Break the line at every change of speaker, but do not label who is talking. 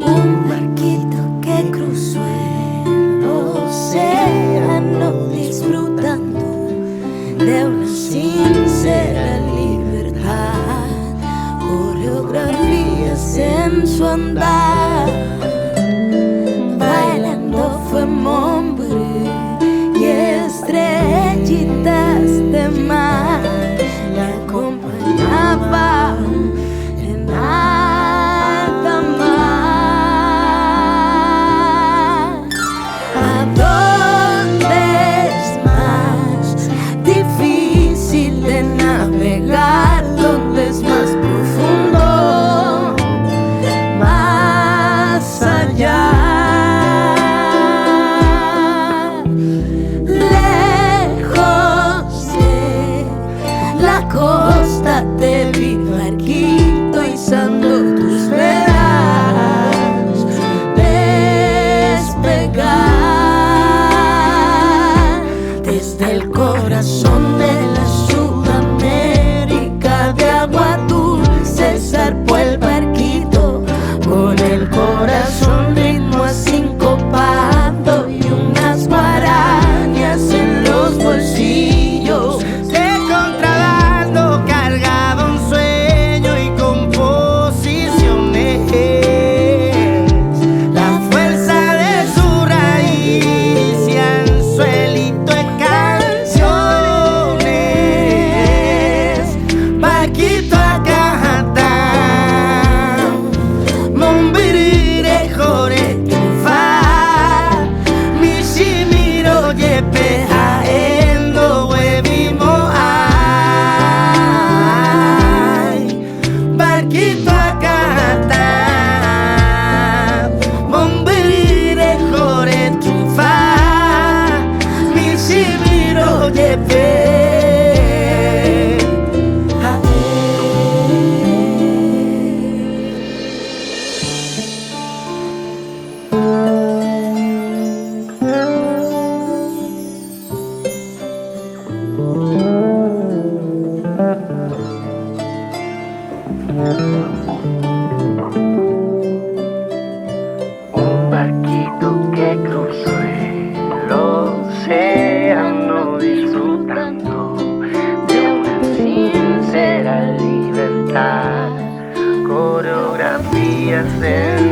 Un barquito que cruzó el océano disfrutando de una sincera libertad, coreografías en su andar, bailando fue Montbré y estrellitas de mar le acompañaban en alta mar. ¿A dónde es más difícil de navegar? ¿Dónde es más profundo? Más allá. Lejos de la costa te vi, barquito, izando tus velas, despegar desde el corazón de la Sudamérica de agua dulce. Zarpó el barquito con el corazón ritmo asincopado y unas guarañas en los bolsillos.
De contrabando cargaba un sueño y composiciones, la fuerza de su raíz y anzuelito en canciones. Barquito acá, Mombirire jore tufa, Mishimiro yepe aendo webimo ay. Barquito acá, Mombirire jore tufa, Mishimiro yepe un barquito que cruzó el océano disfrutando de una sincera libertad, coreografías en